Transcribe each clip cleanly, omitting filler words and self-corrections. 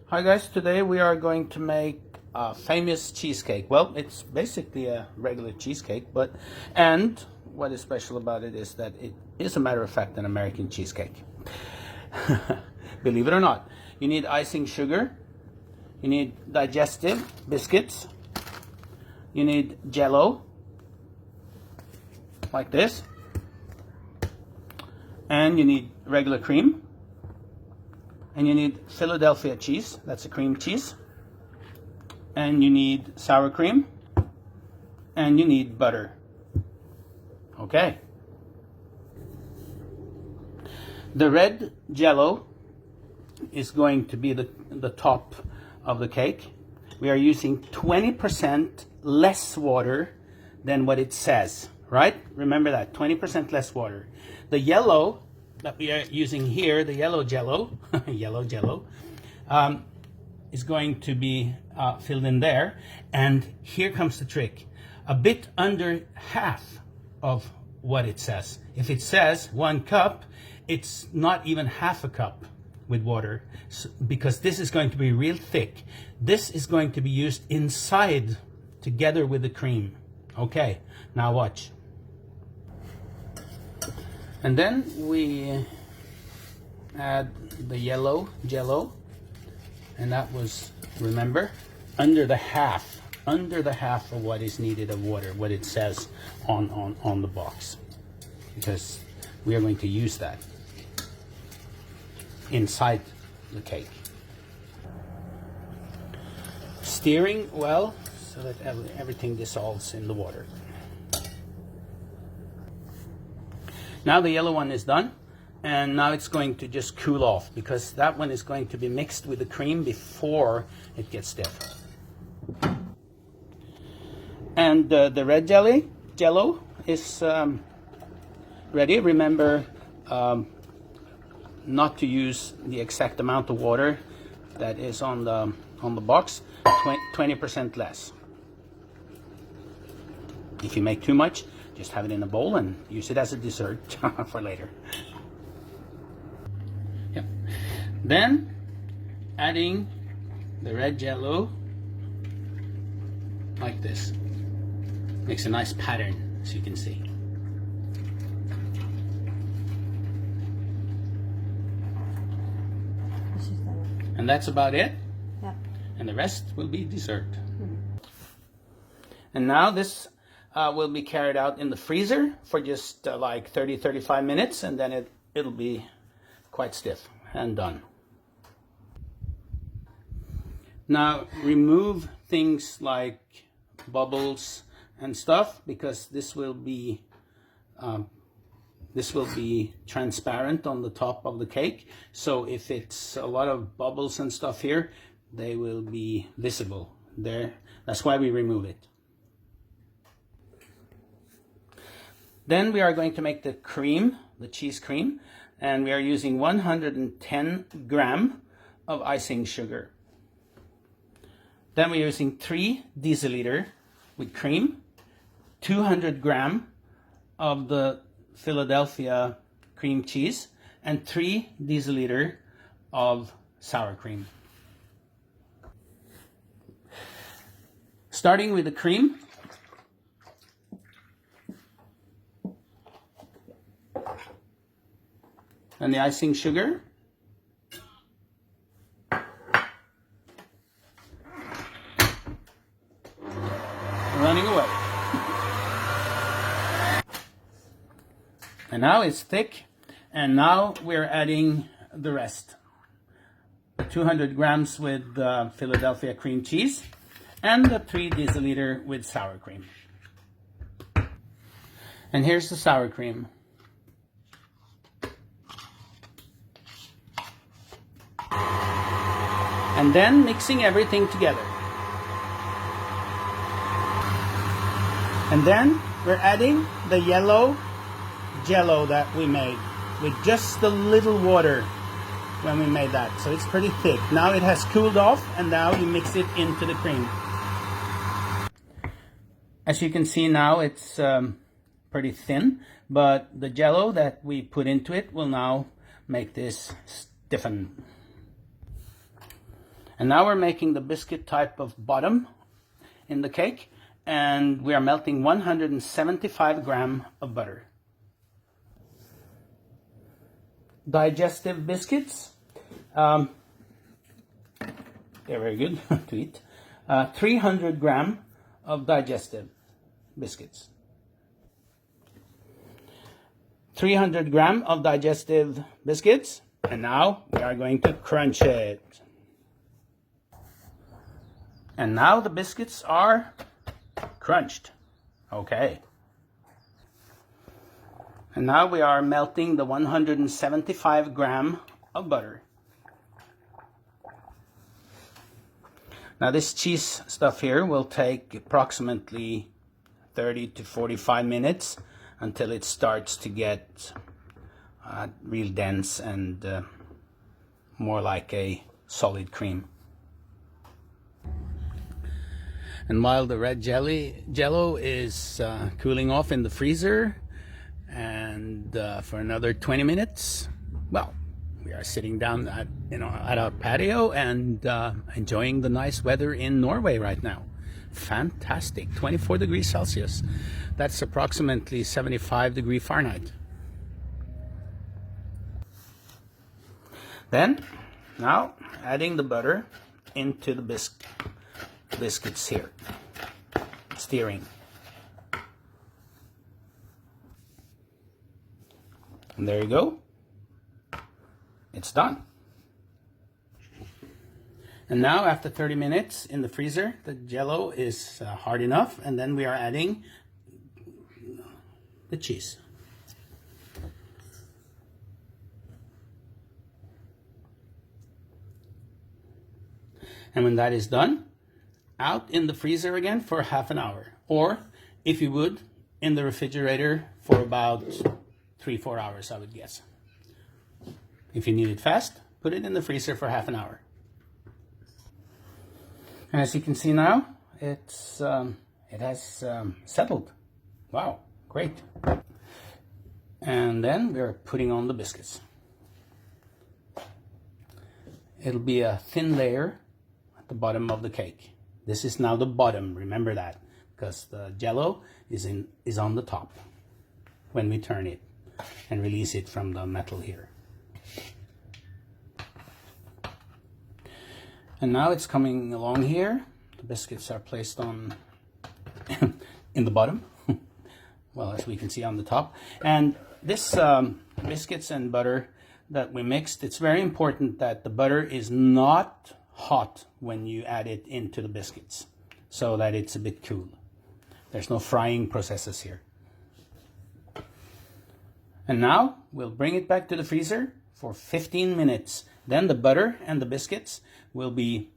Hi guys, today we are going to make a famous cheesecake. Well, it's basically a regular cheesecake, and what is special about it is that it is, a matter of fact, an American cheesecake. Believe it or not. You need icing sugar, you need digestive biscuits, you need jello, like this, and you need regular cream. And you need Philadelphia cheese, that's a cream cheese. And you need sour cream. And you need butter. Okay. The red jello is going to be the top of the cake. We are using 20% less water than what it says, right? Remember that, 20% less water. The yellow that we are using here, the yellow jello, is going to be filled in there. And here comes the trick. A bit under half of what it says. If it says 1 cup, it's not even half a cup with water, because this is going to be real thick. This is going to be used inside together with the cream. Okay, now watch. And then we add the yellow jello, and that was, remember, under the half of what is needed of water, what it says on the box, because we are going to use that inside the cake. Stirring well so that everything dissolves in the water. Now the yellow one is done, and now it's going to just cool off, because that one is going to be mixed with the cream before it gets stiff. And the red jello is ready. Remember not to use the exact amount of water that is on the box, 20% less. If you make too much, just have it in a bowl and use it as a dessert for later. Yep. Then adding the red jello like this. Makes a nice pattern, as you can see. And that's about it. Yep. And the rest will be dessert. And now this will be carried out in the freezer for just like 30-35 minutes, and then it'll be quite stiff and done. Now remove things like bubbles and stuff, because this will be transparent on the top of the cake. So if it's a lot of bubbles and stuff here, they will be visible there. That's why we remove it. Then we are going to make the cream, the cheese cream, and we are using 110 gram of icing sugar. Then we're using 3 deciliter with cream, 200 gram of the Philadelphia cream cheese, and 3 deciliter of sour cream. Starting with the cream, and the icing sugar, running away. And now it's thick, and now we're adding the rest. 200 grams with Philadelphia cream cheese, and the 3 deciliter with sour cream. And here's the sour cream. And then mixing everything together. And then we're adding the yellow jello that we made with just a little water when we made that. So it's pretty thick. Now it has cooled off, and now you mix it into the cream. As you can see now, it's pretty thin, but the jello that we put into it will now make this stiffen. And now we're making the biscuit type of bottom in the cake, and we are melting 175 grams of butter. Digestive biscuits. They're very good to eat. 300 grams of digestive biscuits. 300 grams of digestive biscuits. And now we are going to crunch it. And now the biscuits are crunched. Okay. And now we are melting the 175 grams of butter. Now this cheese stuff here will take approximately 30 to 45 minutes until it starts to get real dense and more like a solid cream. And while the red jello is cooling off in the freezer, and for another 20 minutes, well, we are sitting down at our patio and enjoying the nice weather in Norway right now. Fantastic, 24 degrees Celsius. That's approximately 75 degrees Fahrenheit. Then, now adding the butter into the biscuits here, stirring. And there you go. It's done. And now after 30 minutes in the freezer, the jello is hard enough, and then we are adding the cheese. And when that is done, out in the freezer again for half an hour. Or, if you would, in the refrigerator for about 3-4 hours, I would guess. If you need it fast, put it in the freezer for half an hour. And as you can see now, it has settled. Wow, great. And then we're putting on the biscuits. It'll be a thin layer at the bottom of the cake. This is now the bottom, remember that, because the jello is on the top when we turn it and release it from the metal here. And now it's coming along here. The biscuits are placed on in the bottom, well, as we can see on the top. And this biscuits and butter that we mixed, it's very important that the butter is not hot when you add it into the biscuits, so that it's a bit cool. There's no frying processes here. And now we'll bring it back to the freezer for 15 minutes. Then the butter and the biscuits will be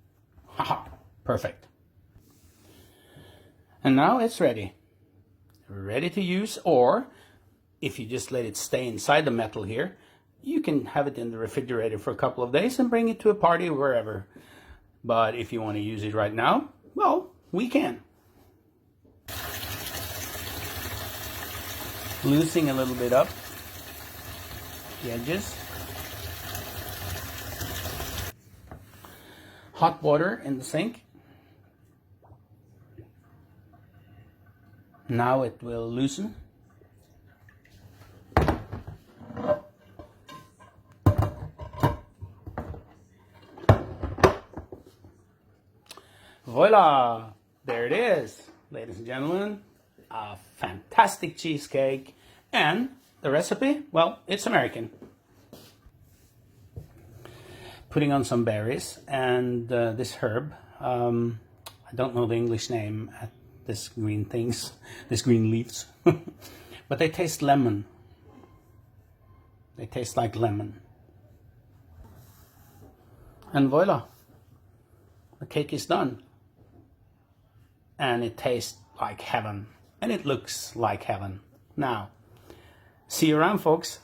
perfect. And now it's ready. Ready to use, or if you just let it stay inside the metal here, you can have it in the refrigerator for a couple of days and bring it to a party or wherever. But if you want to use it right now, well, we can. Loosening a little bit up the edges. Hot water in the sink. Now it will loosen. Voila! There it is, ladies and gentlemen. A fantastic cheesecake. And the recipe, well, it's American. Putting on some berries and this herb. I don't know the English name at this green things, this green leaves, but they taste lemon. They taste like lemon. And voila, the cake is done. And it tastes like heaven. And it looks like heaven. Now, see you around, folks.